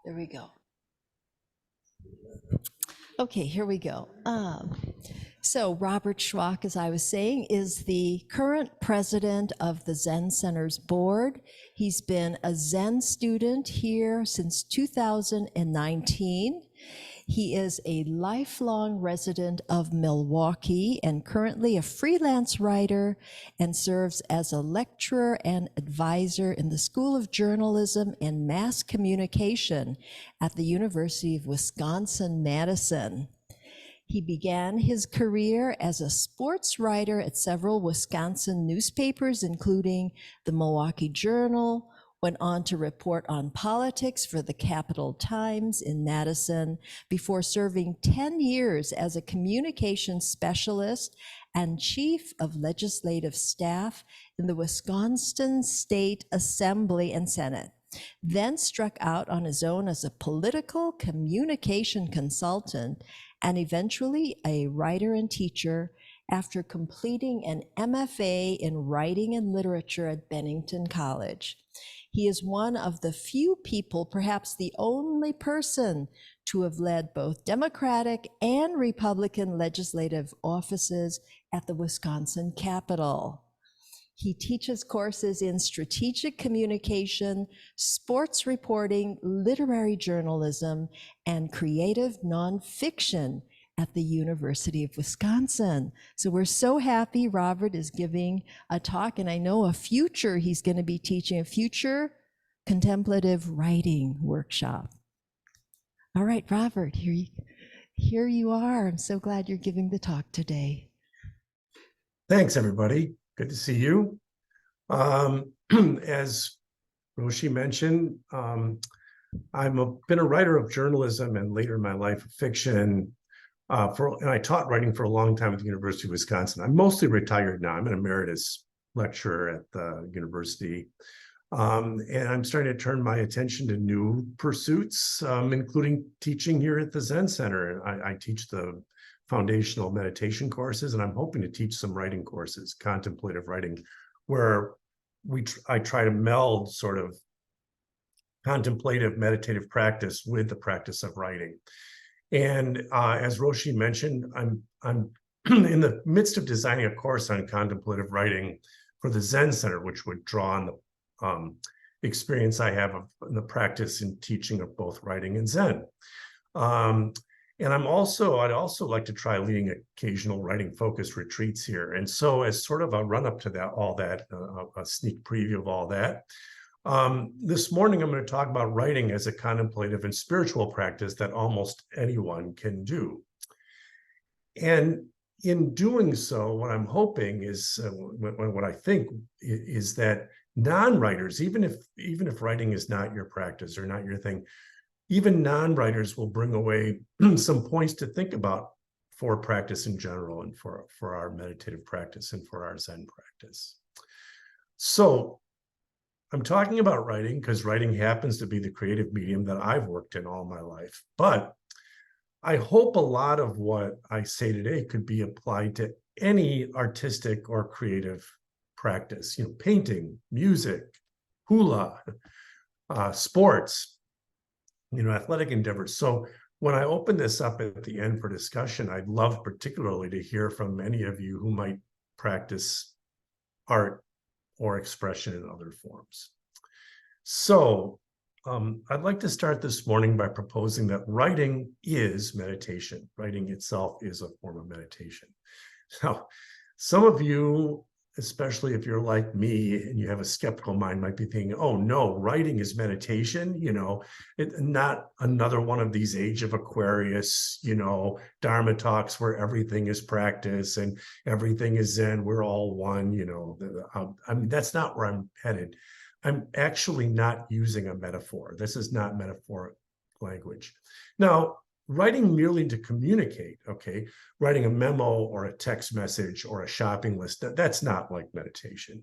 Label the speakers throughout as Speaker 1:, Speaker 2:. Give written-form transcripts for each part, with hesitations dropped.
Speaker 1: There we go. Okay, here we go. So Robert Schwoch, as I was saying, is the current president of the Zen Center's board. He's been a Zen student here since 2019. He is a lifelong resident of Milwaukee and currently a freelance writer and serves as a lecturer and advisor in the School of Journalism and Mass Communication at the University of Wisconsin-Madison. He began his career as a sports writer at several Wisconsin newspapers, including the Milwaukee Journal, went on to report on politics for the Capital Times in Madison before serving 10 years as a communications specialist and chief of legislative staff in the Wisconsin State Assembly and Senate. Then struck out on his own as a political communication consultant and eventually a writer and teacher after completing an MFA in writing and literature at Bennington College. He is one of the few people, perhaps the only person, to have led both Democratic and Republican legislative offices at the Wisconsin Capitol. He teaches courses in strategic communication, sports reporting, literary journalism, and creative nonfiction at the University of Wisconsin. So we're so happy Robert is giving a talk, and I know he's going to be teaching a future contemplative writing workshop. All right, Robert, here you are. I'm so glad you're giving the talk today.
Speaker 2: Thanks, everybody. Good to see you. As Roshi mentioned, I've been a writer of journalism and later in my life of fiction. And I taught writing for a long time at the University of Wisconsin. I'm mostly retired now. I'm an emeritus lecturer at the university. And I'm starting to turn my attention to new pursuits, including teaching here at the Zen Center. I teach the foundational meditation courses, and I'm hoping to teach some writing courses, contemplative writing, where I try to meld sort of contemplative meditative practice with the practice of writing. And as Roshi mentioned, I'm in the midst of designing a course on contemplative writing for the Zen Center, which would draw on the experience I have in the practice and teaching of both writing and Zen. And I'd also like to try leading occasional writing focused retreats here. And so as sort of a run up to that, a sneak preview of all that, this morning I'm going to talk about writing as a contemplative and spiritual practice that almost anyone can do. And in doing so, what I'm hoping is, what I think is that non-writers, even if writing is not your practice or not your thing, even non-writers will bring away some points to think about for practice in general and for our meditative practice and for our Zen practice. So I'm talking about writing because writing happens to be the creative medium that I've worked in all my life. But I hope a lot of what I say today could be applied to any artistic or creative practice, painting, music, hula, sports, athletic endeavors. So when I open this up at the end for discussion, I'd love particularly to hear from many of you who might practice art or expression in other forms. So I'd like to start this morning by proposing that writing is meditation. Writing itself is a form of meditation. Now, some of you, especially if you're like me and you have a skeptical mind, might be thinking, oh no, writing is meditation, not another one of these Age of Aquarius, Dharma talks where everything is practice and everything is Zen, we're all one, that's not where I'm headed. I'm actually not using a metaphor. This is not metaphoric language. Now, writing merely to communicate, writing a memo or a text message or a shopping list, that's not like meditation.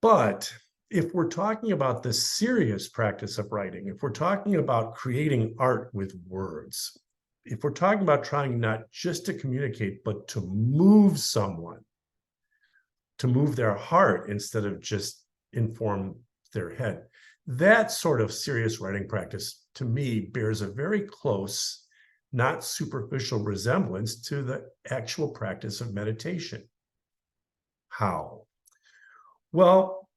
Speaker 2: But if we're talking about the serious practice of writing, if we're talking about creating art with words, if we're talking about trying not just to communicate, but to move someone, to move their heart instead of just inform their head, That sort of serious writing practice, to me, bears a very close, not superficial resemblance to the actual practice of meditation. How? Well,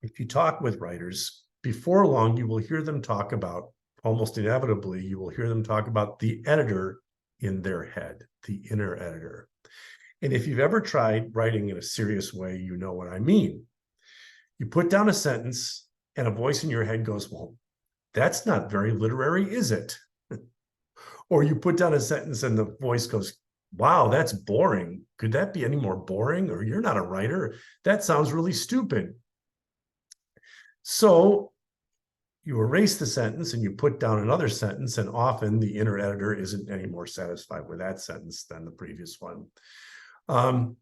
Speaker 2: if you talk with writers, before long, you will hear them talk about, almost inevitably, you will hear them talk about the editor in their head, the inner editor. And if you've ever tried writing in a serious way, you know what I mean. You put down a sentence and a voice in your head goes, well, that's not very literary, is it? Or you put down a sentence and the voice goes, wow, that's boring. Could that be any more boring? Or you're not a writer. That sounds really stupid. So you erase the sentence and you put down another sentence, and often the inner editor isn't any more satisfied with that sentence than the previous one. And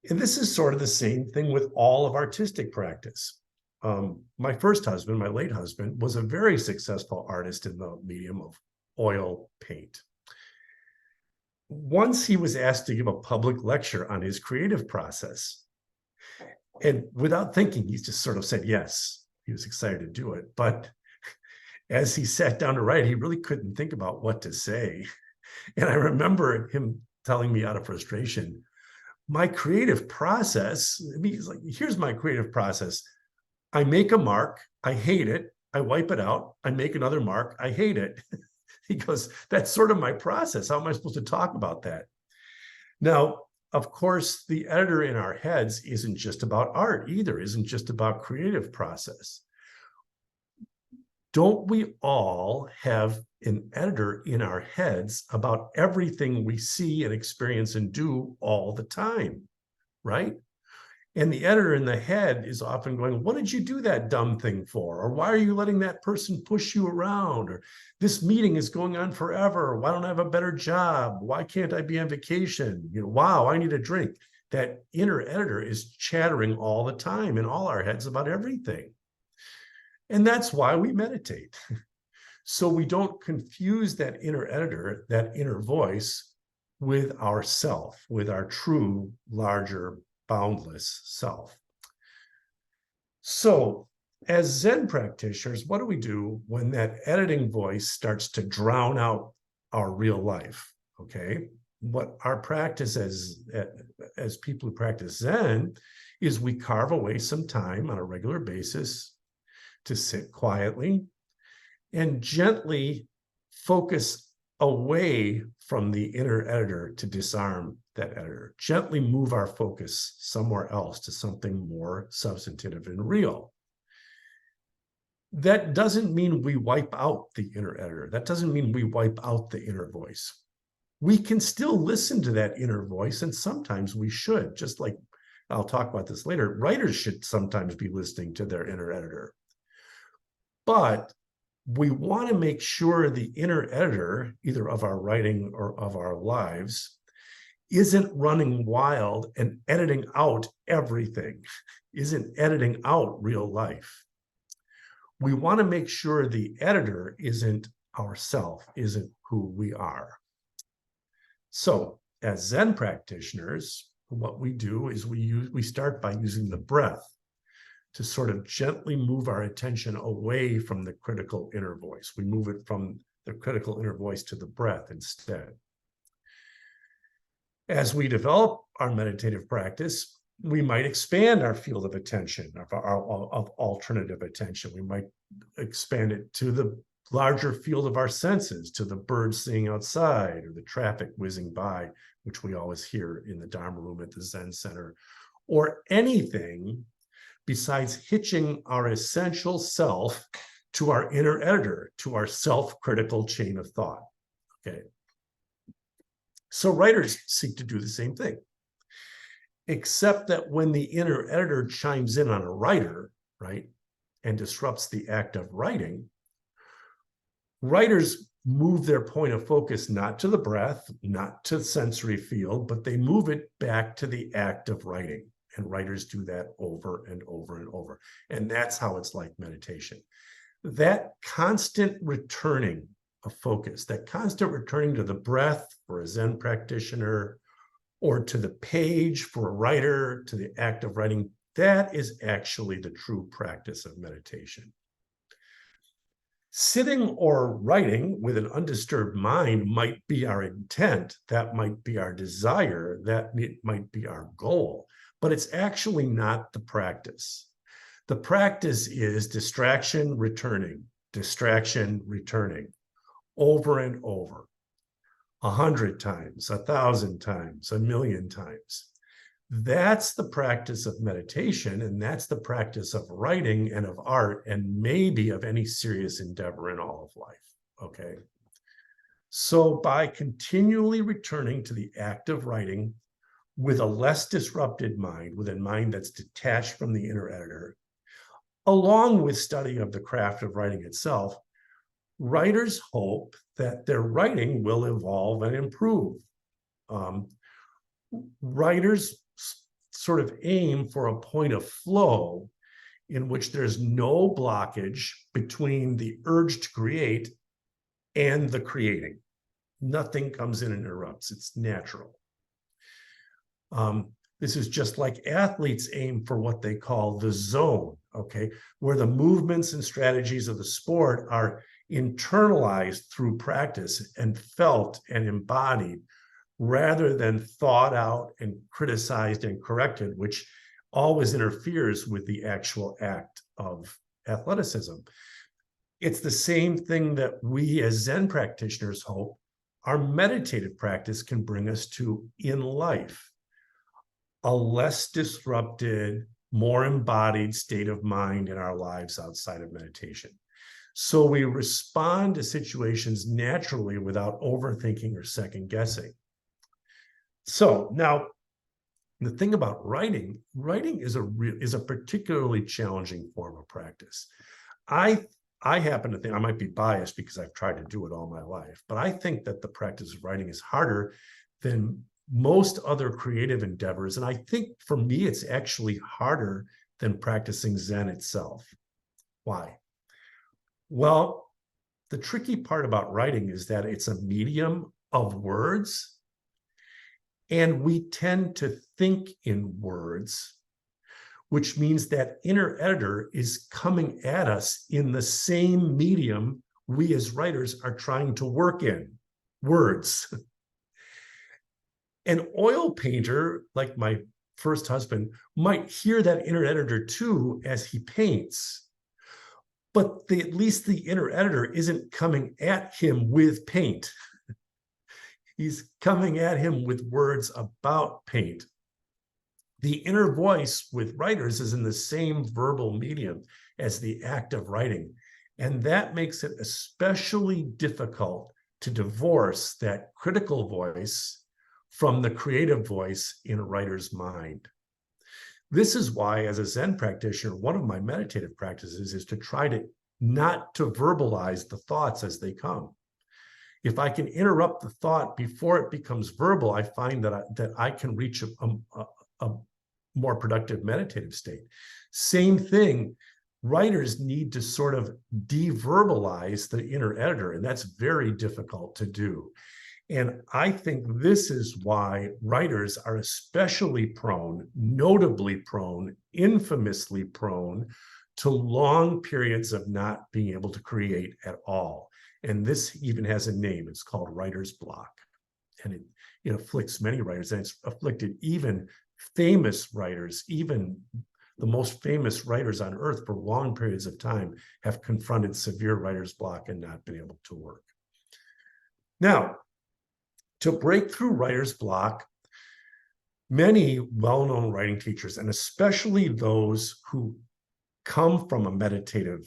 Speaker 2: this is sort of the same thing with all of artistic practice. My first husband, my late husband, was a very successful artist in the medium of oil paint. Once he was asked to give a public lecture on his creative process, and without thinking, he just sort of said yes. He was excited to do it. But as he sat down to write, he really couldn't think about what to say. And I remember him telling me out of frustration, my creative process, I mean, he's like, here's my creative process. I make a mark, I hate it, I wipe it out, I make another mark, I hate it. He goes, that's sort of my process. How am I supposed to talk about that? Now, of course, the editor in our heads isn't just about art either, isn't just about creative process. Don't we all have an editor in our heads about everything we see and experience and do all the time, right? And the editor in the head is often going, what did you do that dumb thing for? Or why are you letting that person push you around? Or this meeting is going on forever. Why don't I have a better job? Why can't I be on vacation? You know, wow, I need a drink. That inner editor is chattering all the time in all our heads about everything. And that's why we meditate. So we don't confuse that inner editor, that inner voice, with ourself, with our true, larger, boundless self. So as Zen practitioners, what do we do when that editing voice starts to drown out our real life? Okay, what our practice as people who practice Zen is we carve away some time on a regular basis to sit quietly and gently focus away from the inner editor to disarm that editor, gently move our focus somewhere else to something more substantive and real. That doesn't mean we wipe out the inner editor. That doesn't mean we wipe out the inner voice. We can still listen to that inner voice, and sometimes we should, just like I'll talk about this later. Writers should sometimes be listening to their inner editor. But we want to make sure the inner editor, either of our writing or of our lives, isn't running wild and editing out everything, isn't editing out real life. We want to make sure the editor isn't ourself, isn't who we are. So as Zen practitioners, what we do is we start by using the breath to sort of gently move our attention away from the critical inner voice. We move it from the critical inner voice to the breath instead. As we develop our meditative practice, we might expand our field of attention, of alternative attention. We might expand it to the larger field of our senses, to the birds singing outside or the traffic whizzing by, which we always hear in the Dharma room at the Zen Center, or anything besides hitching our essential self to our inner editor, to our self-critical chain of thought. Okay. So writers seek to do the same thing, except that when the inner editor chimes in on a writer, right, and disrupts the act of writing, writers move their point of focus not to the breath, not to the sensory field, but they move it back to the act of writing. And writers do that over and over and over. And that's how it's like meditation. That constant returning of focus, that constant returning to the breath for a Zen practitioner, or to the page for a writer, to the act of writing, That is actually the true practice of meditation. Sitting or writing with an undisturbed mind might be our intent, that might be our desire, that might be our goal, but it's actually not the practice. The practice is distraction returning, over and over, 100 times, 1,000 times, 1,000,000 times. That's the practice of meditation, and that's the practice of writing and of art, and maybe of any serious endeavor in all of life, okay? So by continually returning to the act of writing with a less disrupted mind, with a mind that's detached from the inner editor, along with study of the craft of writing itself, writers hope that their writing will evolve and improve. Writers sort of aim for a point of flow in which there's no blockage between the urge to create and the creating. Nothing comes in and interrupts. It's natural. This is just like athletes aim for what they call the zone, okay, where the movements and strategies of the sport are internalized through practice and felt and embodied, rather than thought out and criticized and corrected, which always interferes with the actual act of athleticism. It's the same thing that we as Zen practitioners hope our meditative practice can bring us to in life. A less disrupted, more embodied state of mind in our lives outside of meditation. So we respond to situations naturally without overthinking or second guessing. So now, the thing about writing is a particularly challenging form of practice. I happen to think, I might be biased because I've tried to do it all my life, but I think that the practice of writing is harder than most other creative endeavors. And I think for me, it's actually harder than practicing Zen itself. Why? Well, the tricky part about writing is that it's a medium of words, and we tend to think in words, which means that inner editor is coming at us in the same medium we as writers are trying to work in, words. An oil painter, like my first husband, might hear that inner editor too as he paints, but at least the inner editor isn't coming at him with paint. He's coming at him with words about paint. The inner voice with writers is in the same verbal medium as the act of writing. And that makes it especially difficult to divorce that critical voice from the creative voice in a writer's mind. This is why, as a Zen practitioner, one of my meditative practices is to try to not to verbalize the thoughts as they come. If I can interrupt the thought before it becomes verbal, I find that I can reach a more productive meditative state. Same thing, writers need to sort of de-verbalize the inner editor, and that's very difficult to do. And I think this is why writers are especially prone, notably prone, infamously prone to long periods of not being able to create at all. And this even has a name. It's called writer's block. And it afflicts many writers, and it's afflicted even famous writers. Even the most famous writers on earth for long periods of time have confronted severe writer's block and not been able to work. Now, to break through writer's block, many well-known writing teachers, and especially those who come from a meditative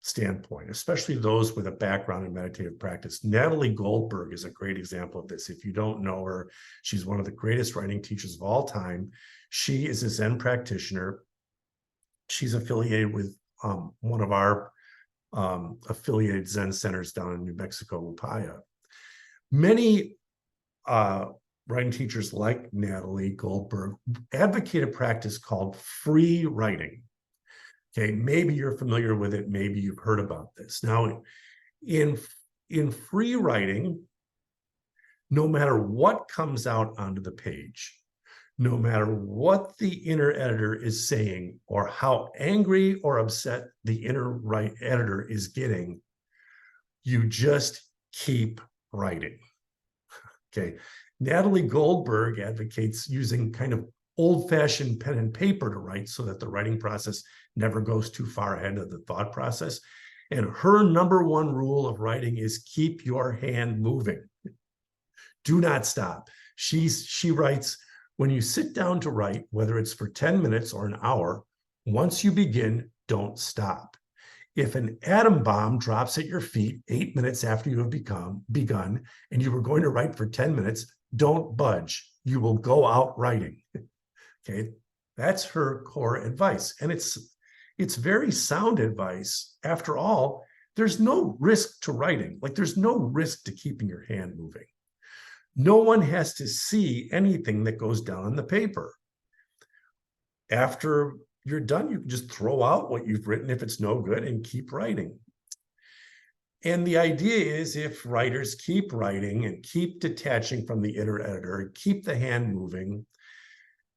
Speaker 2: standpoint, especially those with a background in meditative practice. Natalie Goldberg is a great example of this. If you don't know her, she's one of the greatest writing teachers of all time. She is a Zen practitioner. She's affiliated with one of our affiliated Zen centers down in New Mexico, Upaya. Many writing teachers like Natalie Goldberg advocate a practice called free writing. Okay, maybe you're familiar with it, maybe you've heard about this. Now, in free writing, no matter what comes out onto the page, No matter what the inner editor is saying or how angry or upset the inner editor is getting, you just keep writing. Okay. Natalie Goldberg advocates using kind of old-fashioned pen and paper to write so that the writing process never goes too far ahead of the thought process. And her number one rule of writing is keep your hand moving. Do not stop. She writes, when you sit down to write, whether it's for 10 minutes or an hour, once you begin, don't stop. If an atom bomb drops at your feet 8 minutes after you have begun, and you were going to write for 10 minutes, don't budge. You will go out writing. Okay, that's her core advice. And it's very sound advice. After all, there's no risk to writing. Like there's no risk to keeping your hand moving. No one has to see anything that goes down on the paper. After you're done, you can just throw out what you've written if it's no good and keep writing. And the idea is if writers keep writing and keep detaching from the inner editor, keep the hand moving,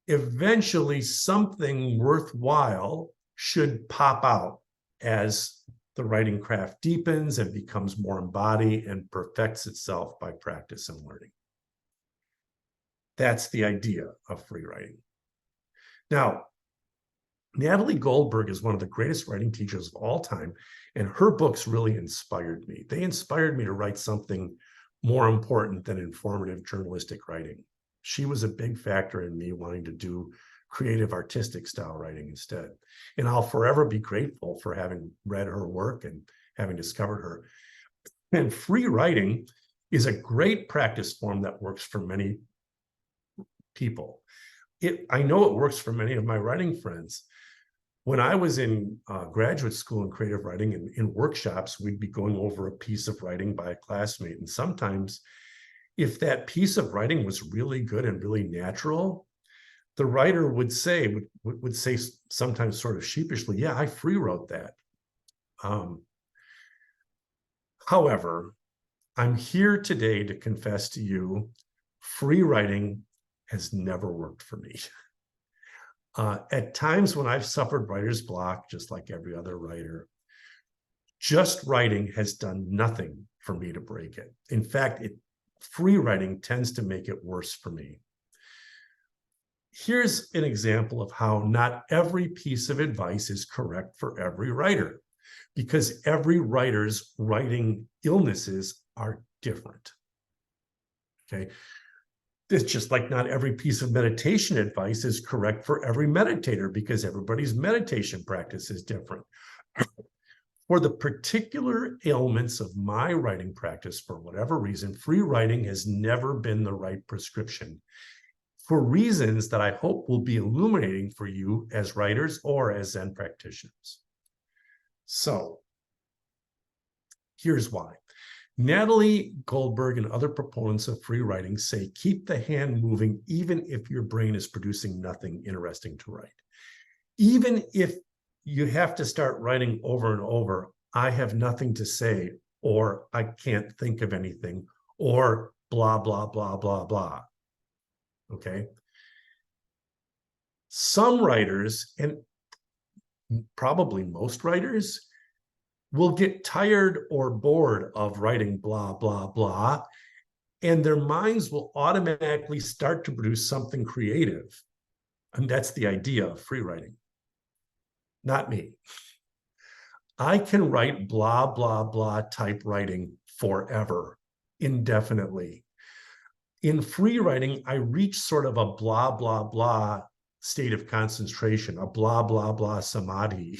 Speaker 2: eventually something worthwhile should pop out as the writing craft deepens and becomes more embodied and perfects itself by practice and learning. That's the idea of free writing. Now, Natalie Goldberg is one of the greatest writing teachers of all time, and her books really inspired me. They inspired me to write something more important than informative journalistic writing. She was a big factor in me wanting to do creative artistic style writing instead. And I'll forever be grateful for having read her work and having discovered her. And free writing is a great practice form that works for many people. I know it works for many of my writing friends. When I was in graduate school in creative writing and in workshops, we'd be going over a piece of writing by a classmate. And sometimes if that piece of writing was really good and really natural, the writer would say sometimes sort of sheepishly, yeah, I free wrote that. However, I'm here today to confess to you, free writing has never worked for me. At times when I've suffered writer's block, just like every other writer, just writing has done nothing for me to break it. In fact, free writing tends to make it worse for me. Here's an example of how not every piece of advice is correct for every writer, because every writer's writing illnesses are different. Okay. It's just like not every piece of meditation advice is correct for every meditator, because everybody's meditation practice is different. For the particular ailments of my writing practice, for whatever reason, free writing has never been the right prescription, for reasons that I hope will be illuminating for you as writers or as Zen practitioners. So here's why. Natalie Goldberg and other proponents of free writing say keep the hand moving even if your brain is producing nothing interesting to write. Even if you have to start writing over and over, I have nothing to say, or I can't think of anything, or blah, blah, blah, blah, blah. Okay? Some writers, and probably most writers, will get tired or bored of writing blah, blah, blah, and their minds will automatically start to produce something creative. And that's the idea of free writing. Not me. I can write blah, blah, blah type writing forever, indefinitely. In free writing, I reach sort of a blah, blah, blah state of concentration, a blah, blah, blah samadhi,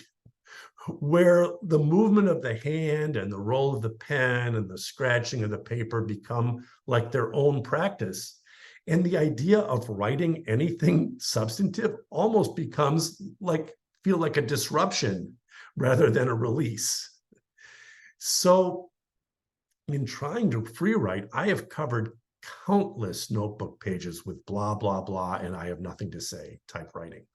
Speaker 2: where the movement of the hand and the roll of the pen and the scratching of the paper become like their own practice. And the idea of writing anything substantive almost becomes feel like a disruption rather than a release. So in trying to free write, I have covered countless notebook pages with blah, blah, blah, and I have nothing to say type writing.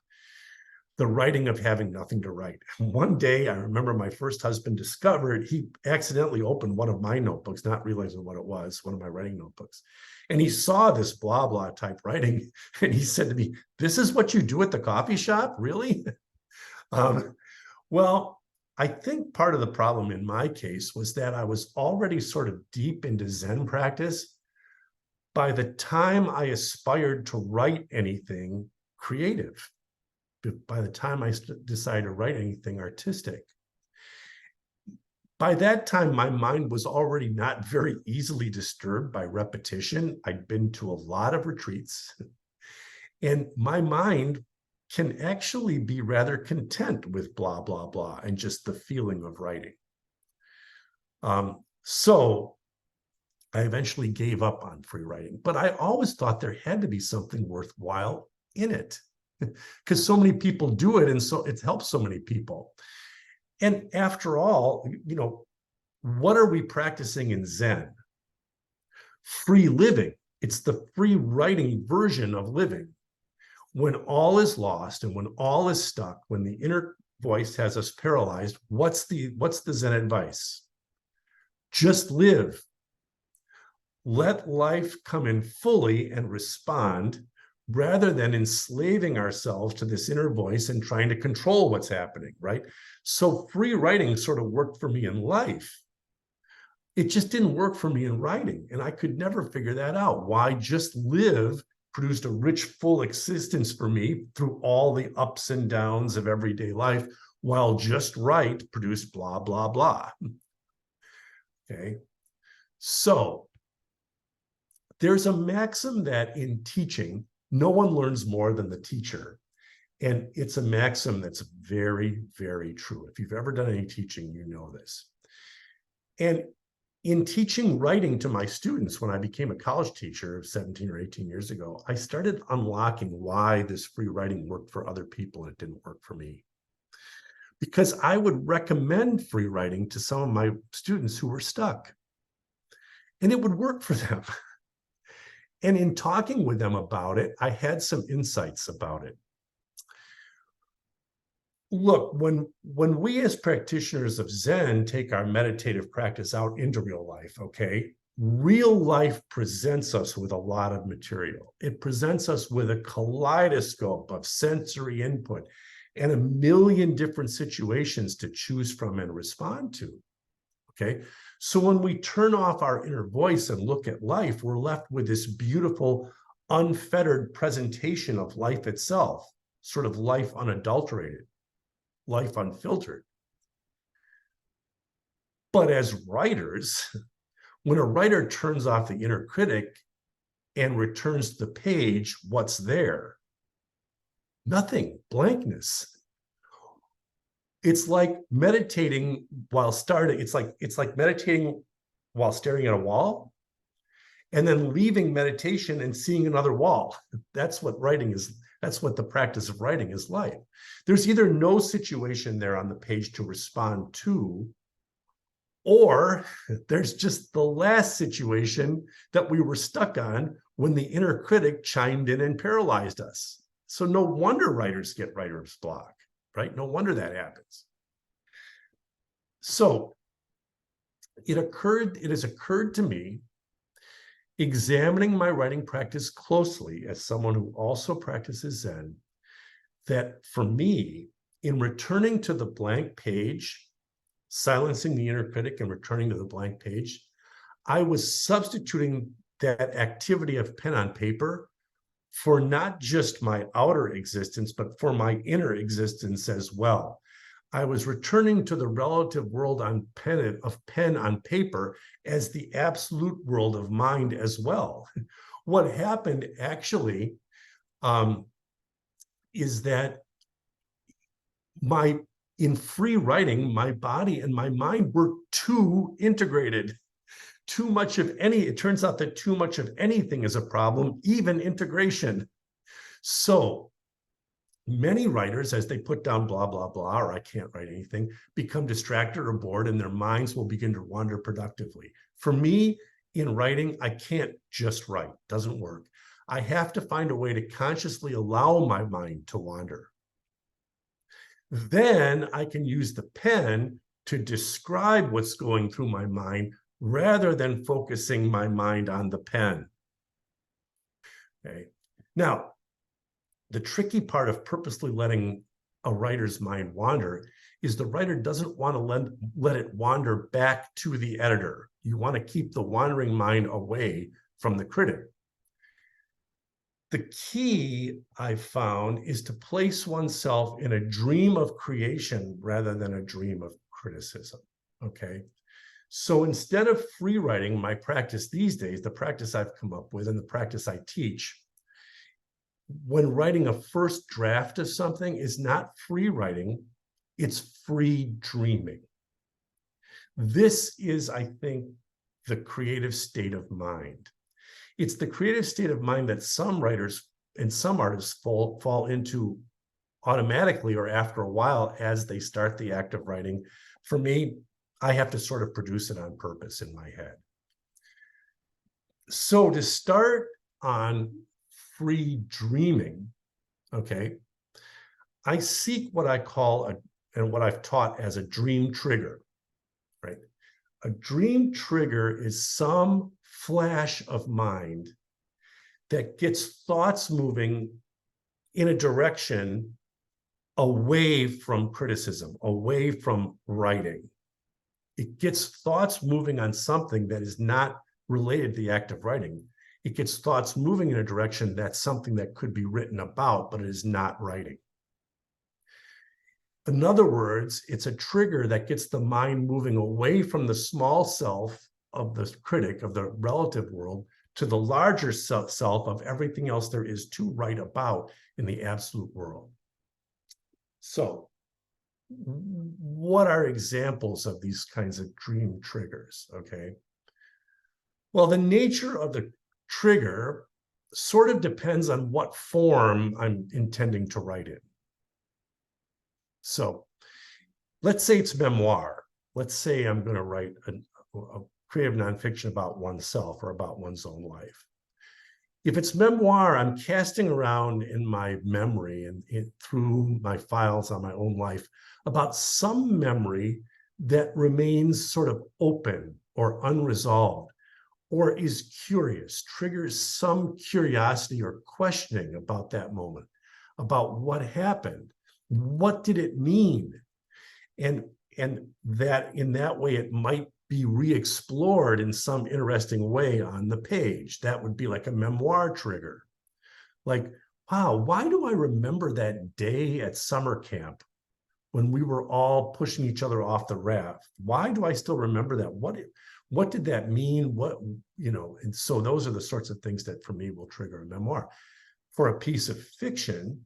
Speaker 2: the writing of having nothing to write. One day, I remember my first husband discovered, he accidentally opened one of my notebooks, not realizing what it was, one of my writing notebooks. And he saw this blah, blah type writing. And he said to me, "This is what you do at the coffee shop? Really?" Well, I think part of the problem in my case was that I was already sort of deep into Zen practice by the time I aspired to write anything creative. By the time I decided to write anything artistic, by that time, my mind was already not very easily disturbed by repetition. I'd been to a lot of retreats, and my mind can actually be rather content with blah, blah, blah, and just the feeling of writing. So I eventually gave up on free writing, but I always thought there had to be something worthwhile in it, because so many people do it, and so it helps so many people. And after all, what are we practicing in Zen? Free living. It's the free writing version of living. When all is lost and when all is stuck, when the inner voice has us paralyzed, what's the Zen advice? Just live. Let life come in fully and respond, rather than enslaving ourselves to this inner voice and trying to control what's happening, right? So free writing sort of worked for me in life. It just didn't work for me in writing. And I could never figure that out. Why just live produced a rich, full existence for me through all the ups and downs of everyday life, while just write produced blah, blah, blah. Okay. So there's a maxim that in teaching, no one learns more than the teacher. And it's a maxim that's very, very true. If you've ever done any teaching, you know this. And in teaching writing to my students, when I became a college teacher 17 or 18 years ago, I started unlocking why this free writing worked for other people and it didn't work for me. Because I would recommend free writing to some of my students who were stuck, and it would work for them. And in talking with them about it, I had some insights about it. Look, when we as practitioners of Zen take our meditative practice out into real life, okay, real life presents us with a lot of material. It presents us with a kaleidoscope of sensory input and a million different situations to choose from and respond to, okay? So when we turn off our inner voice and look at life, we're left with this beautiful, unfettered presentation of life itself, sort of life unadulterated, life unfiltered. But as writers, when a writer turns off the inner critic and returns to the page, what's there? Nothing, blankness. It's like meditating while starting. It's like meditating while staring at a wall, and then leaving meditation and seeing another wall. That's what writing is. That's what the practice of writing is like. There's either no situation there on the page to respond to, or there's just the last situation that we were stuck on when the inner critic chimed in and paralyzed us. So no wonder writers get writer's block, right? No wonder that happens. So it has occurred to me, examining my writing practice closely as someone who also practices Zen, that for me, in returning to the blank page, silencing the inner critic and returning to the blank page, I was substituting that activity of pen on paper for not just my outer existence, but for my inner existence as well. I was returning to the relative world of pen on paper as the absolute world of mind as well. What happened actually is that in free writing, my body and my mind were too integrated. Too much of it turns out that too much of anything is a problem, even integration. So many writers, as they put down blah, blah, blah, or I can't write anything, become distracted or bored, and their minds will begin to wander productively. For me, in writing, I can't just write. Doesn't work. I have to find a way to consciously allow my mind to wander. Then I can use the pen to describe what's going through my mind rather than focusing my mind on the pen. Okay. Now, the tricky part of purposely letting a writer's mind wander is the writer doesn't want to let it wander back to the editor. You want to keep the wandering mind away from the critic. The key I've found is to place oneself in a dream of creation rather than a dream of criticism, okay? So instead of free writing, my practice these days, the practice I've come up with and the practice I teach, when writing a first draft of something is not free writing, it's free dreaming. This is, I think, the creative state of mind. It's the creative state of mind that some writers and some artists fall into automatically or after a while as they start the act of writing. For me, I have to sort of produce it on purpose in my head. So to start on free dreaming, okay, I seek what I call and what I've taught as a dream trigger, right? A dream trigger is some flash of mind that gets thoughts moving in a direction away from criticism, away from writing. It gets thoughts moving on something that is not related to the act of writing. It gets thoughts moving in a direction that's something that could be written about, but it is not writing. In other words, it's a trigger that gets the mind moving away from the small self of the critic, of the relative world, to the larger self of everything else there is to write about in the absolute world. So, what are examples of these kinds of dream triggers, okay? Well, the nature of the trigger sort of depends on what form I'm intending to write in. So, let's say it's memoir. Let's say I'm going to write a creative nonfiction about oneself or about one's own life. If it's memoir, I'm casting around in my memory and through my files on my own life about some memory that remains sort of open or unresolved or is curious, triggers some curiosity or questioning about that moment, about what happened, what did it mean? And that in that way, it might be re-explored in some interesting way on the page. That would be like a memoir trigger. Like, wow, why do I remember that day at summer camp when we were all pushing each other off the raft? Why do I still remember that? What did that mean? And so those are the sorts of things that for me will trigger a memoir. For a piece of fiction,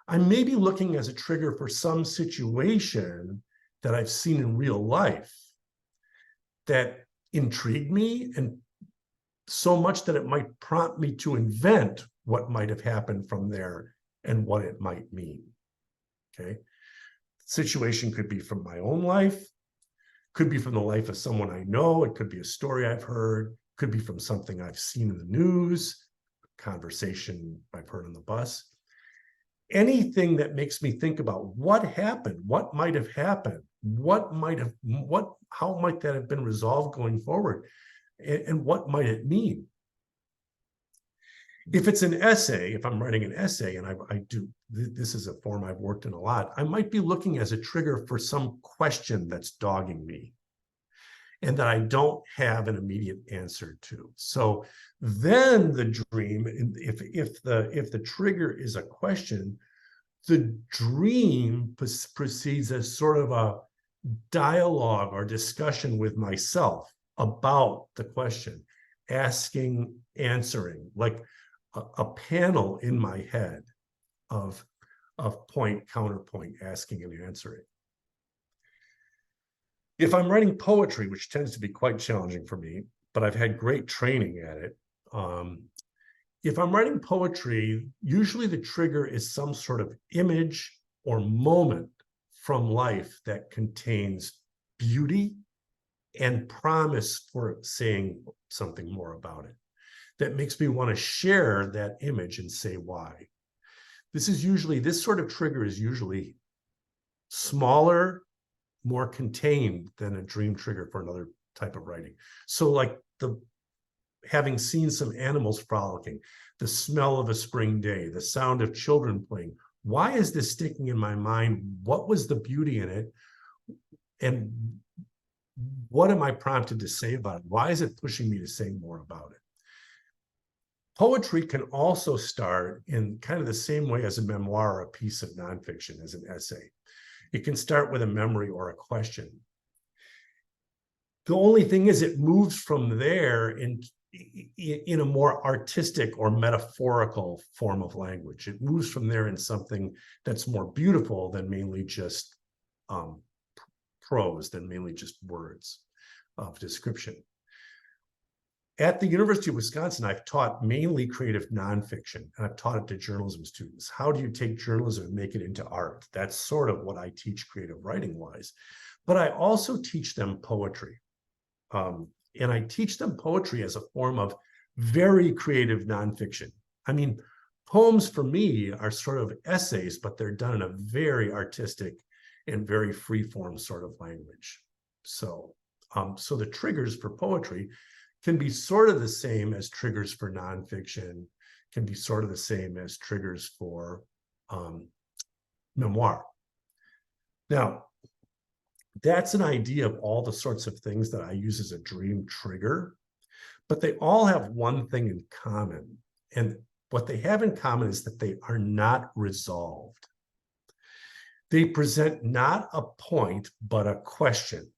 Speaker 2: I may be looking as a trigger for some situation that I've seen in real life that intrigued me, and so much that it might prompt me to invent what might have happened from there and what it might mean, okay? The situation could be from my own life, could be from the life of someone I know, it could be a story I've heard, could be from something I've seen in the news, a conversation I've heard on the bus. Anything that makes me think about what happened, what might have happened, how might that have been resolved going forward, and what might it mean? If it's an essay, if I'm writing an essay, and this is a form I've worked in a lot, I might be looking as a trigger for some question that's dogging me and that I don't have an immediate answer to. So then the dream, if the trigger is a question, the dream proceeds as sort of a dialogue or discussion with myself about the question, asking, answering, like a panel in my head of point, counterpoint, asking and answering. If I'm writing poetry, which tends to be quite challenging for me, but I've had great training at it, if I'm writing poetry, usually the trigger is some sort of image or moment from life that contains beauty and promise for saying something more about it. That makes me want to share that image and say why. This sort of trigger is usually smaller, more contained than a dream trigger for another type of writing. So like having seen some animals frolicking, the smell of a spring day, the sound of children playing. Why is this sticking in my mind? What was the beauty in it? And what am I prompted to say about it? Why is it pushing me to say more about it? Poetry can also start in kind of the same way as a memoir or a piece of nonfiction, as an essay. It can start with a memory or a question. The only thing is it moves from there in a more artistic or metaphorical form of language. It moves from there in something that's more beautiful than mainly just prose, than mainly just words of description. At the University of Wisconsin, I've taught mainly creative nonfiction, and I've taught it to journalism students. How do you take journalism and make it into art? That's sort of what I teach creative writing-wise. But I also teach them poetry. And I teach them poetry as a form of very creative nonfiction. I mean, poems for me are sort of essays, but they're done in a very artistic and very free-form sort of language. So the triggers for poetry can be sort of the same as triggers for nonfiction, can be sort of the same as triggers for memoir. Now, that's an idea of all the sorts of things that I use as a dream trigger, but they all have one thing in common. And what they have in common is that they are not resolved. They present not a point, but a question.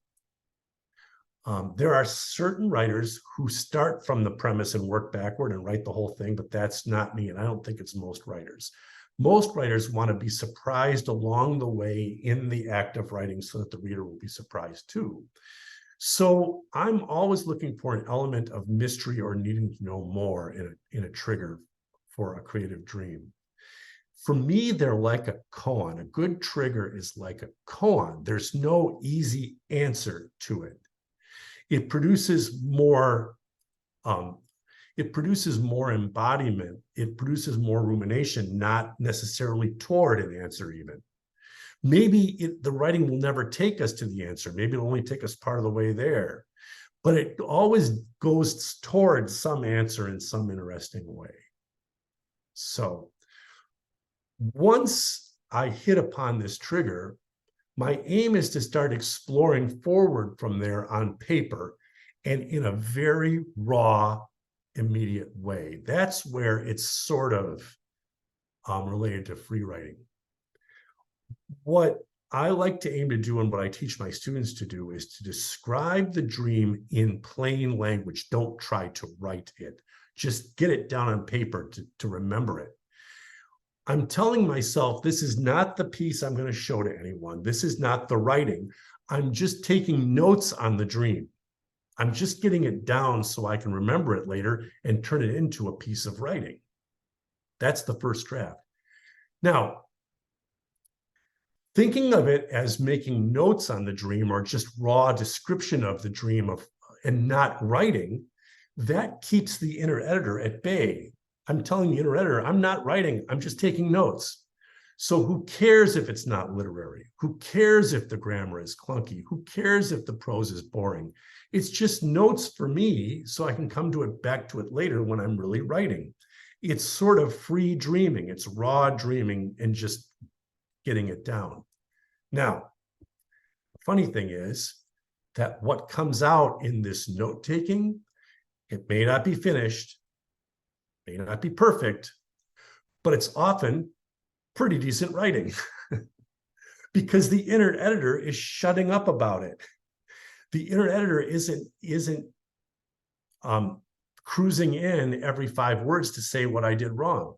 Speaker 2: There are certain writers who start from the premise and work backward and write the whole thing, but that's not me, and I don't think it's most writers. Most writers want to be surprised along the way in the act of writing so that the reader will be surprised too. So I'm always looking for an element of mystery or needing to know more in a trigger for a creative dream. For me, they're like a koan. A good trigger is like a koan. There's no easy answer to it. It produces more embodiment. It produces more rumination, not necessarily toward an answer even. Maybe the writing will never take us to the answer. Maybe it'll only take us part of the way there. But it always goes towards some answer in some interesting way. So once I hit upon this trigger, my aim is to start exploring forward from there on paper and in a very raw, immediate way. That's where it's sort of related to free writing. What I like to aim to do and what I teach my students to do is to describe the dream in plain language. Don't try to write it. Just get it down on paper to remember it. I'm telling myself, this is not the piece I'm going to show to anyone. This is not the writing. I'm just taking notes on the dream. I'm just getting it down so I can remember it later and turn it into a piece of writing. That's the first draft. Now, thinking of it as making notes on the dream or just raw description of the dream and not writing, that keeps the inner editor at bay. I'm telling the inner editor, I'm not writing, I'm just taking notes. So who cares if it's not literary? Who cares if the grammar is clunky? Who cares if the prose is boring? It's just notes for me so I can come back to it later when I'm really writing. It's sort of free dreaming. It's raw dreaming and just getting it down. Now, the funny thing is that what comes out in this note-taking, it may not be finished, may not be perfect, but it's often pretty decent writing because the inner editor is shutting up about it. The inner editor isn't cruising in every 5 words to say what I did wrong.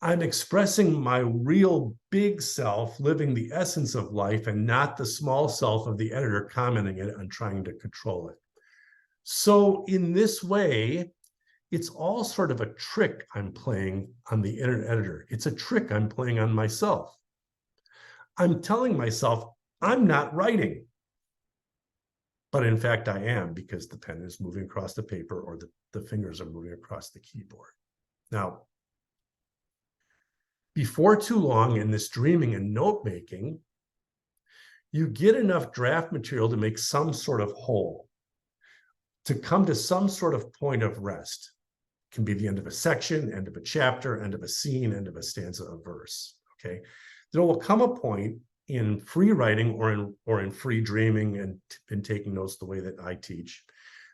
Speaker 2: I'm expressing my real big self, living the essence of life, and not the small self of the editor commenting it and trying to control it. So in this way, it's all sort of a trick I'm playing on the inner editor. It's a trick I'm playing on myself. I'm telling myself, I'm not writing. But in fact, I am, because the pen is moving across the paper or the fingers are moving across the keyboard. Now, before too long in this dreaming and note-making, you get enough draft material to make some sort of whole, to come to some sort of point of rest. It can be the end of a section, end of a chapter, end of a scene, end of a stanza of verse, okay? There will come a point in free writing or in free dreaming and taking notes the way that I teach,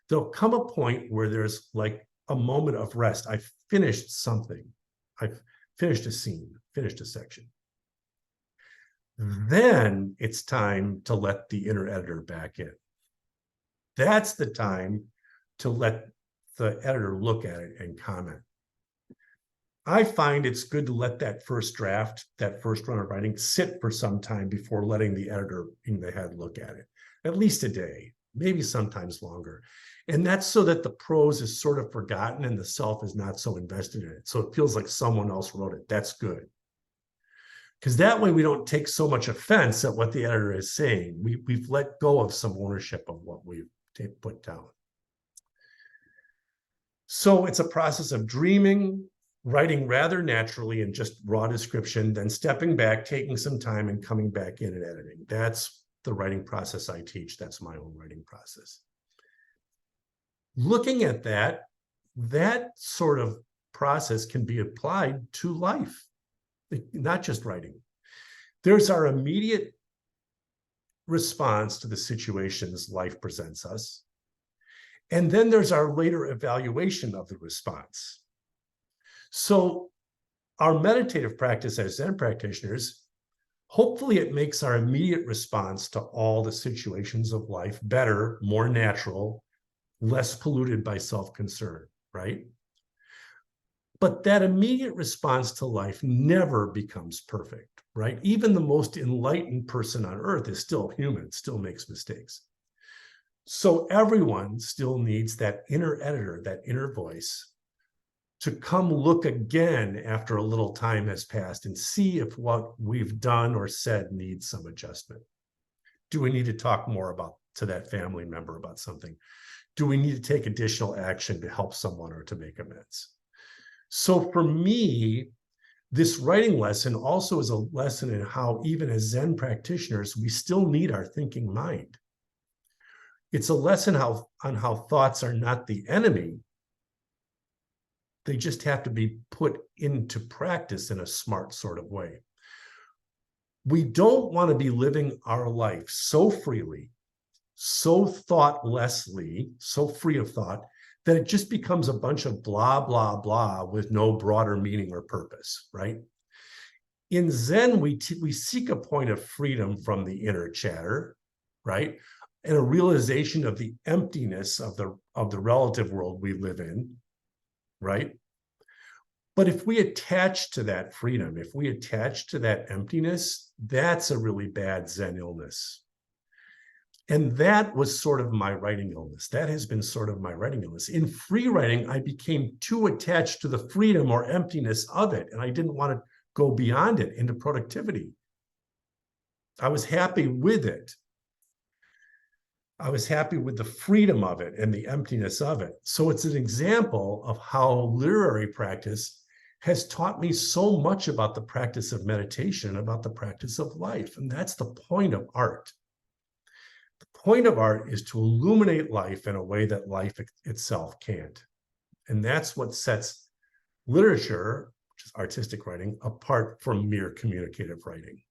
Speaker 2: there'll come a point where there's like a moment of rest. I've finished something. I've finished a scene, finished a section. Then it's time to let the inner editor back in. That's the time to let the editor look at it and comment. I find it's good to let that first draft, that first run of writing, sit for some time before letting the editor in the head look at it. At least a day, maybe sometimes longer. And that's so that the prose is sort of forgotten and the self is not so invested in it. So it feels like someone else wrote it. That's good. Because that way we don't take so much offense at what the editor is saying. We've let go of some ownership of what we've put down. So it's a process of dreaming, writing rather naturally in just raw description, then stepping back, taking some time and coming back in and editing. That's the writing process I teach. That's my own writing process. Looking at that sort of process can be applied to life, not just writing. There's our immediate response to the situations life presents us. And then there's our later evaluation of the response. So our meditative practice as Zen practitioners, hopefully it makes our immediate response to all the situations of life better, more natural, less polluted by self-concern, right? But that immediate response to life never becomes perfect, right? Even the most enlightened person on earth is still human, still makes mistakes. So everyone still needs that inner editor, that inner voice, to come look again after a little time has passed and see if what we've done or said needs some adjustment. Do we need to talk more to that family member about something? Do we need to take additional action to help someone or to make amends? So for me, this writing lesson also is a lesson in how, even as Zen practitioners, we still need our thinking mind. It's a lesson on how thoughts are not the enemy. They just have to be put into practice in a smart sort of way. We don't want to be living our life so freely, so thoughtlessly, so free of thought, that it just becomes a bunch of blah, blah, blah with no broader meaning or purpose, right? In Zen, we seek a point of freedom from the inner chatter, right? And a realization of the emptiness of the relative world we live in, right? But if we attach to that freedom, if we attach to that emptiness, that's a really bad Zen illness. And that was sort of my writing illness. That has been sort of my writing illness. In free writing, I became too attached to the freedom or emptiness of it, and I didn't want to go beyond it into productivity. I was happy with it. I was happy with the freedom of it and the emptiness of it. So it's an example of how literary practice has taught me so much about the practice of meditation, about the practice of life. And that's the point of art. The point of art is to illuminate life in a way that life itself can't. And that's what sets literature, which is artistic writing, apart from mere communicative writing.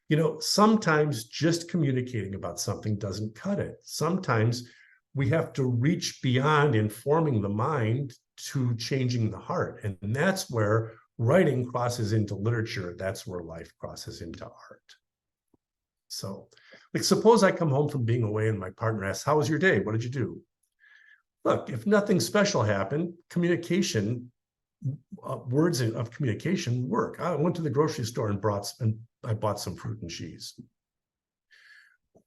Speaker 2: You know, sometimes just communicating about something doesn't cut it. Sometimes we have to reach beyond informing the mind to changing the heart. And that's where writing crosses into literature. That's where life crosses into art. So, like, suppose I come home from being away and my partner asks, "How was your day? What did you do?" Look, if nothing special happened, communication, words of communication work. I went to the grocery store and I bought some fruit and cheese.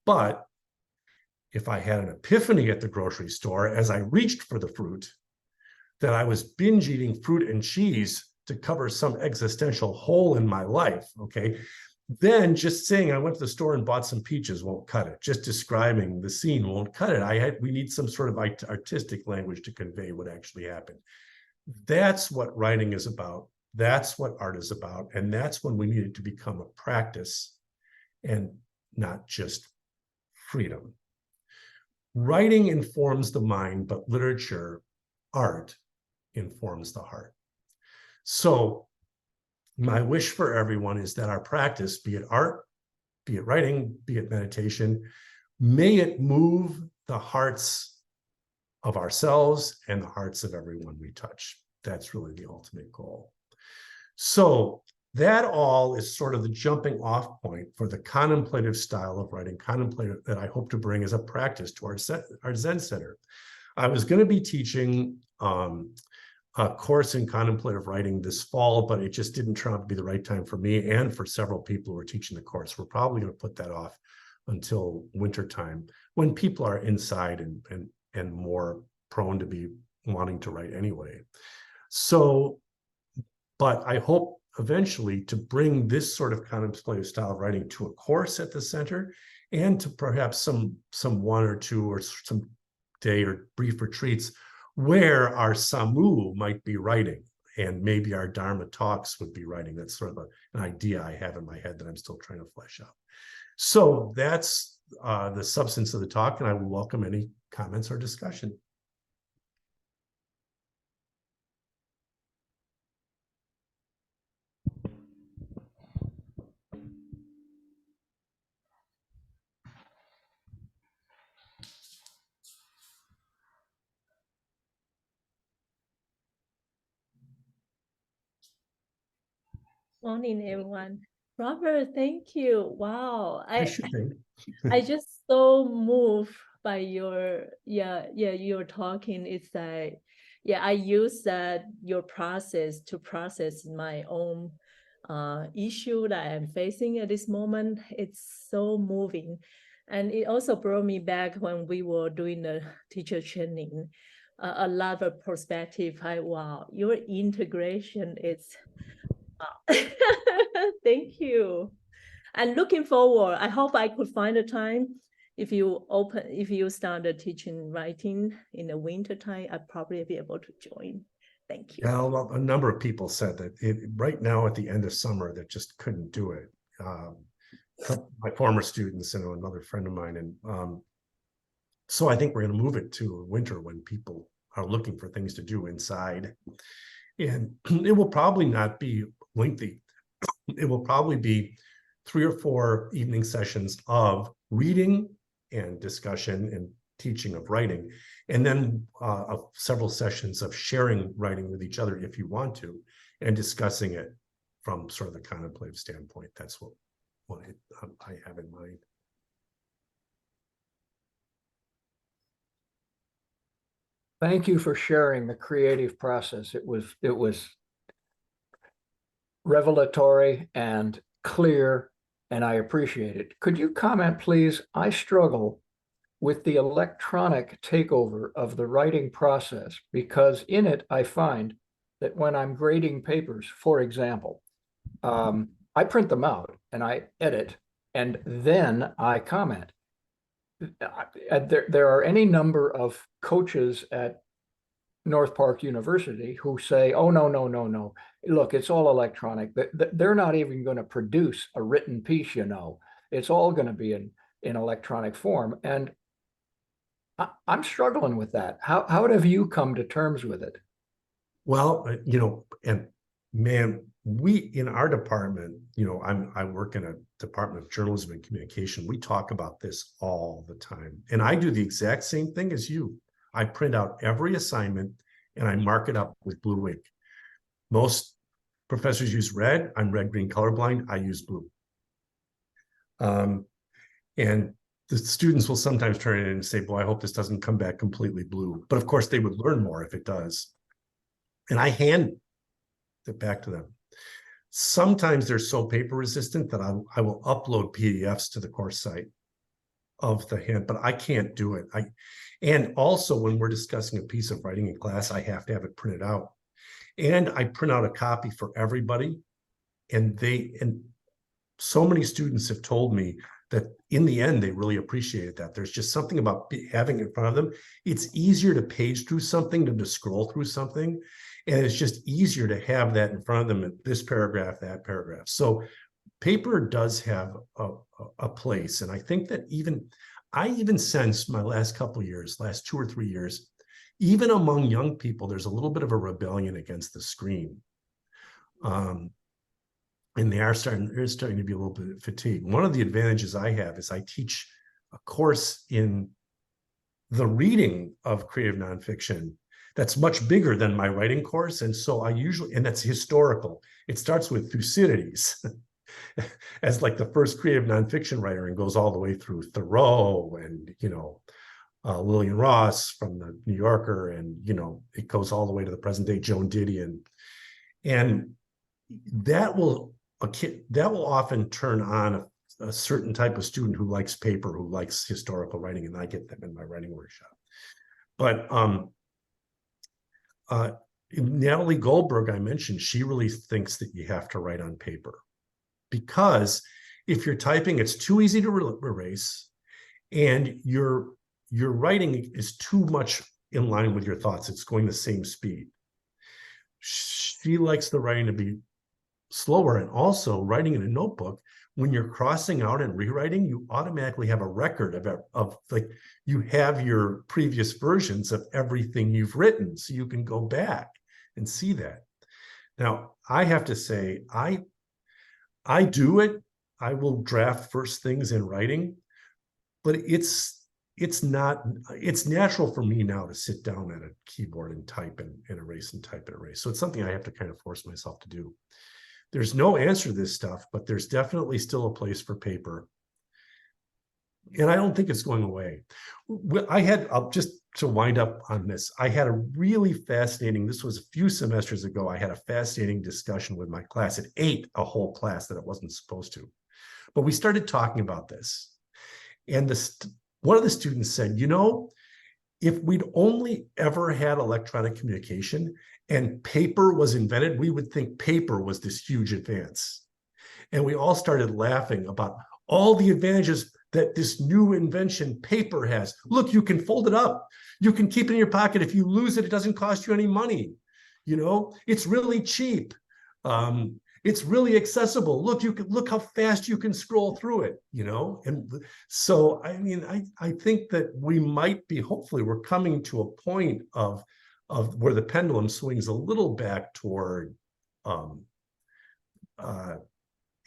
Speaker 2: But if I had an epiphany at the grocery store as I reached for the fruit, that I was binge eating fruit and cheese to cover some existential hole in my life, okay, then just saying I went to the store and bought some peaches won't cut it. Just describing the scene won't cut it. We need some sort of artistic language to convey what actually happened. That's what writing is about. That's what art is about. And that's when we need it to become a practice and not just freedom. Writing informs the mind, but literature, art, informs the heart. So my wish for everyone is that our practice, be it art, be it writing, be it meditation, may it move the hearts of ourselves and the hearts of everyone we touch. That's really the ultimate goal. So that all is sort of the jumping off point for the contemplative style of writing, contemplative, that I hope to bring as a practice to our Zen Center. I was going to be teaching a course in contemplative writing this fall, but it just didn't turn out to be the right time for me and for several people who are teaching the course. We're probably going to put that off until wintertime, when people are inside and more prone to be wanting to write anyway. So, but I hope eventually to bring this sort of contemplative style of writing to a course at the center, and to perhaps some one or two or some day or brief retreats where our Samu might be writing, and maybe our Dharma talks would be writing. That's sort of an idea I have in my head that I'm still trying to flesh out. So that's the substance of the talk, and I will welcome any comments or discussion.
Speaker 3: Morning, everyone. Robert, thank you. Wow.
Speaker 2: I should think.
Speaker 3: I just so moved by your your talking. It's like, I use that your process to process my own issue that I'm facing at this moment. It's so moving. And it also brought me back when we were doing the teacher training, a lot of perspective. Wow, your integration is wow. Thank you. And looking forward, I hope I could find a time. If you started teaching writing in the winter time, I'd probably be able to join. Thank you.
Speaker 2: Yeah, well, a number of people said that right now at the end of summer, that just couldn't do it. My former students and another friend of mine. And so I think we're going to move it to winter when people are looking for things to do inside. And it will probably not be lengthy. It will probably be 3 or 4 evening sessions of reading and discussion and teaching of writing, and then several sessions of sharing writing with each other if you want to, and discussing it from sort of the contemplative standpoint. That's what I have in mind.
Speaker 4: Thank you for sharing the creative process. It was revelatory and clear, and I appreciate it. Could you comment, please? I struggle with the electronic takeover of the writing process, because in it I find that when I'm grading papers, for example, I print them out and I edit, and then I comment. There are any number of coaches at North Park University who say, oh, no. Look, it's all electronic. They're not even going to produce a written piece, you know. It's all going to be in electronic form. And I'm struggling with that. How have you come to terms with it?
Speaker 2: Well, and man, we in our department, I work in a department of journalism and communication. We talk about this all the time. And I do the exact same thing as you. I print out every assignment and I mark it up with blue ink. Most professors use red. I'm red-green colorblind. I use blue. And the students will sometimes turn in and say, boy, I hope this doesn't come back completely blue. But of course, they would learn more if it does. And I hand it back to them. Sometimes they're so paper resistant that I will upload PDFs to the course site of the hand, but I can't do it. And also when we're discussing a piece of writing in class, I have to have it printed out. And I print out a copy for everybody. And so many students have told me that in the end, they really appreciated that. There's just something about having it in front of them. It's easier to page through something than to scroll through something. And it's just easier to have that in front of them, this paragraph, that paragraph. So paper does have a place. And I think that I even sense my last couple of years, last 2 or 3 years, even among young people, there's a little bit of a rebellion against the screen. And they're starting to be a little bit fatigued. One of the advantages I have is I teach a course in the reading of creative nonfiction that's much bigger than my writing course. And so and that's historical. It starts with Thucydides as like the first creative nonfiction writer and goes all the way through Thoreau and, Lillian Ross from the New Yorker. And, it goes all the way to the present day Joan Didion. And that will often turn on a certain type of student who likes paper, who likes historical writing, and I get them in my writing workshop. But Natalie Goldberg, I mentioned, she really thinks that you have to write on paper, because if you're typing, it's too easy to erase, and your writing is too much in line with your thoughts. It's going the same speed. She likes the writing to be slower, and also writing in a notebook, when you're crossing out and rewriting, you automatically have a record of like, you have your previous versions of everything you've written, so you can go back and see that. Now, I have to say, I do it. I will draft first things in writing, but it's natural for me now to sit down at a keyboard and type and erase and type and erase. So it's something I have to kind of force myself to do. There's no answer to this stuff, but there's definitely still a place for paper. And I don't think it's going away. Just to wind up on this, I had a really fascinating, this was a few semesters ago, I had a fascinating discussion with my class. It ate a whole class that it wasn't supposed to. But we started talking about this. And one of the students said, if we'd only ever had electronic communication and paper was invented, we would think paper was this huge advance. And we all started laughing about all the advantages that this new invention, paper, has. Look, you can fold it up. You can keep it in your pocket. If you lose it, it doesn't cost you any money. It's really cheap. It's really accessible. Look how fast you can scroll through it, And so, I think that we might be, hopefully we're coming to a point of where the pendulum swings a little back toward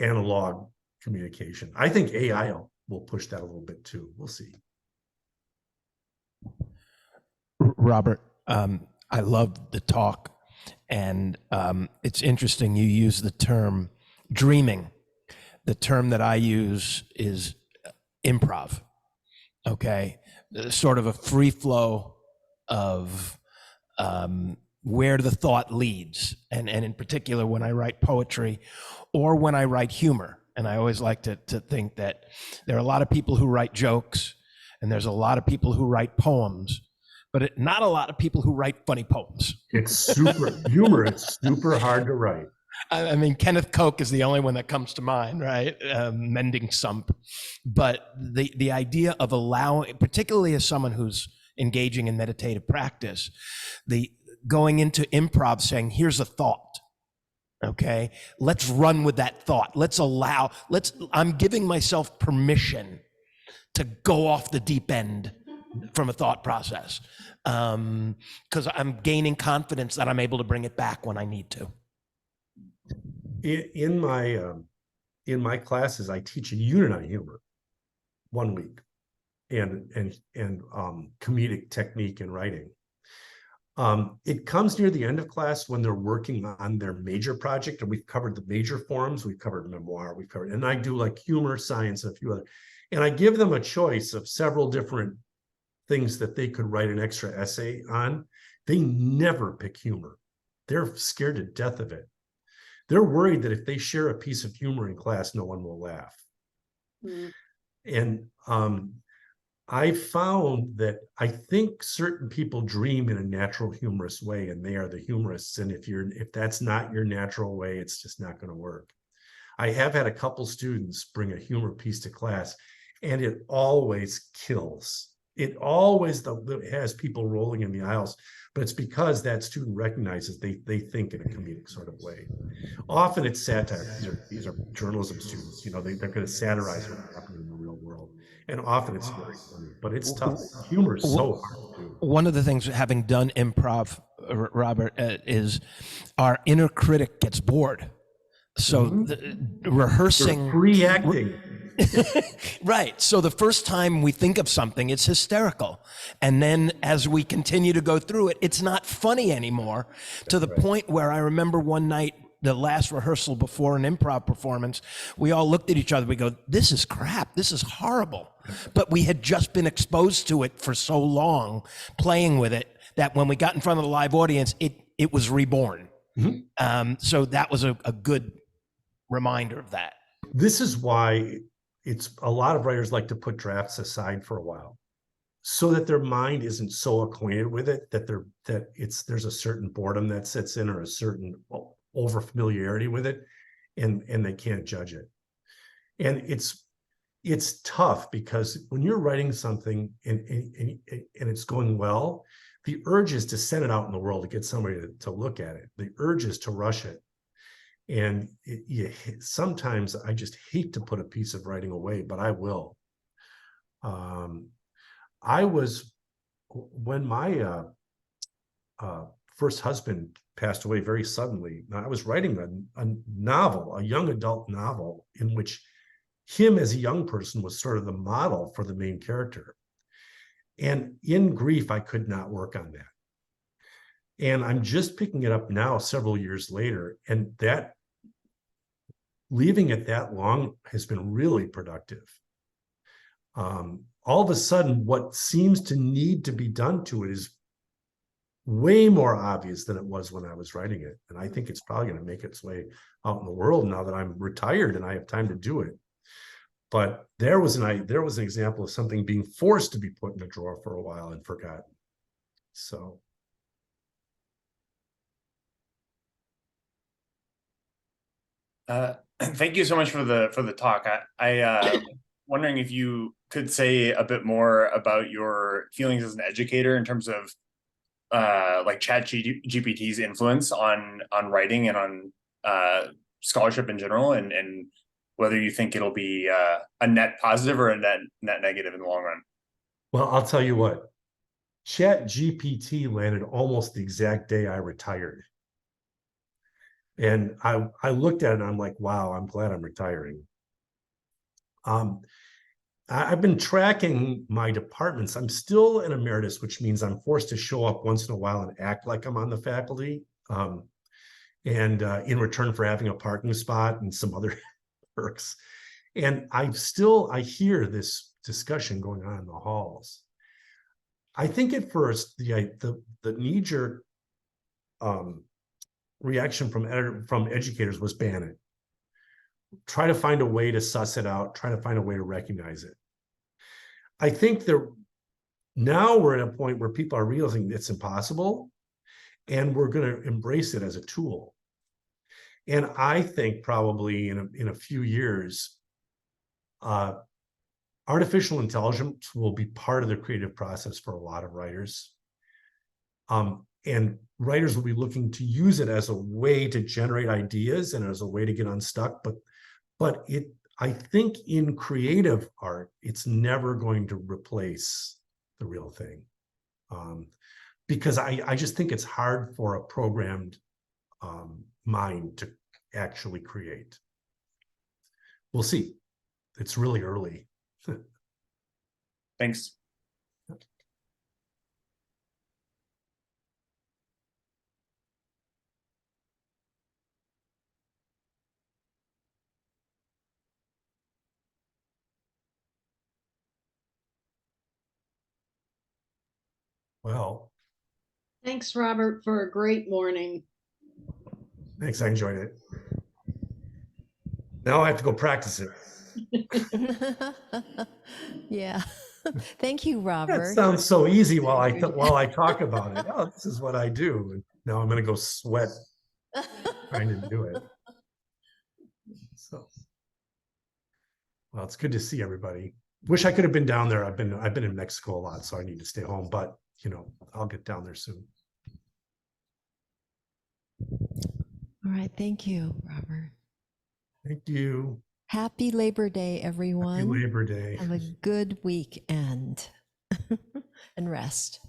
Speaker 2: analog communication. I think AI will push that a little bit too. We'll see.
Speaker 5: Robert, I love the talk. And it's interesting you use the term dreaming. The term that I use is improv, okay? Sort of a free flow of where the thought leads. And in particular, when I write poetry or when I write humor. And I always like to think that there are a lot of people who write jokes, and there's a lot of people who write poems, but not a lot of people who write funny poems.
Speaker 2: It's super humor. It's super hard to write.
Speaker 5: I mean, Kenneth Koch is the only one that comes to mind, right? Mending Sump. But the idea of allowing, particularly as someone who's engaging in meditative practice, the going into improv saying, here's a thought. Okay, let's run with that thought. I'm giving myself permission to go off the deep end from a thought process, because I'm gaining confidence that I'm able to bring it back when I need to.
Speaker 2: In my classes, I teach a unit on humor 1 week, and comedic technique in writing. It comes near the end of class when they're working on their major project, and we've covered the major forms, we've covered memoir, and I do like humor, science, and a few other, and I give them a choice of several different things that they could write an extra essay on. They never pick humor. They're scared to death of it. They're worried that if they share a piece of humor in class, no one will laugh. And I found that I think certain people dream in a natural, humorous way, and they are the humorists. And if that's not your natural way, it's just not going to work. I have had a couple students bring a humor piece to class, and it always kills. it always has people rolling in the aisles, but it's because that student recognizes they think in a comedic sort of way. Often it's satire. These are journalism students. They're going to satirize what's happening in the real world, and often it's very funny. But it's tough. Humor is so hard to do.
Speaker 5: One of the things, having done improv, Robert, is our inner critic gets bored. So rehearsing,
Speaker 2: free acting.
Speaker 5: right. So the first time we think of something, it's hysterical. And then as we continue to go through it, it's not funny anymore, to the point where I remember one night, the last rehearsal before an improv performance, we all looked at each other. We go, this is crap. This is horrible. But we had just been exposed to it for so long, playing with it, that when we got in front of the live audience, it was reborn. So that was a good reminder of that.
Speaker 2: This is why it's a lot of writers like to put drafts aside for a while, so that their mind isn't so acquainted with it that there's a certain boredom that sets in, or a certain over familiarity with it, and they can't judge it. And it's tough, because when you're writing something and it's going well, the urge is to send it out in the world, to get somebody to look at it. The urge is to rush it. And sometimes I just hate to put a piece of writing away, but I will. When my first husband passed away very suddenly, I was writing a novel, a young adult novel, in which him as a young person was sort of the model for the main character. And in grief, I could not work on that. And I'm just picking it up now, several years later, and that leaving it that long has been really productive. All of a sudden, what seems to need to be done to it is way more obvious than it was when I was writing it. And I think it's probably going to make its way out in the world now that I'm retired and I have time to do it. But there was an example of something being forced to be put in a drawer for a while and forgotten. So.
Speaker 6: Thank you so much for the talk. I wondering if you could say a bit more about your feelings as an educator in terms of like ChatGPT's influence on writing and on scholarship in general, and whether you think it'll be a net positive or a net negative in the long run.
Speaker 2: Well, I'll tell you what, ChatGPT landed almost the exact day I retired. And I looked at it and I'm like, wow, I'm glad I'm retiring. I've been tracking my departments. I'm still an emeritus, which means I'm forced to show up once in a while and act like I'm on the faculty. And in return for having a parking spot and some other perks. And I hear this discussion going on in the halls. I think at first the knee-jerk reaction from educators was ban it. Try to find a way to suss it out, try to find a way to recognize it. I think now we're at a point where people are realizing it's impossible, and we're going to embrace it as a tool. And I think probably in a few years, artificial intelligence will be part of the creative process for a lot of writers. And writers will be looking to use it as a way to generate ideas and as a way to get unstuck. But I think in creative art, it's never going to replace the real thing. Because I just think it's hard for a programmed mind to actually create. We'll see. It's really early.
Speaker 6: Thanks.
Speaker 2: Well,
Speaker 7: Thanks, Robert, for a great morning.
Speaker 2: thanks. I enjoyed it. Now I have to go practice it.
Speaker 1: Yeah. Thank you,
Speaker 2: That
Speaker 1: Robert.
Speaker 2: sounds so easy while I talk about it. Oh, this is what I do. And now I'm going to go sweat trying to do it. So, well, it's good to see everybody. wish I could have been down there. I've been in Mexico a lot, so I need to stay home, but I'll get down there soon.
Speaker 1: All right. Thank you, Robert.
Speaker 2: Thank you.
Speaker 1: Happy Labor Day, everyone.
Speaker 2: Happy Labor Day.
Speaker 1: Have a good weekend and rest.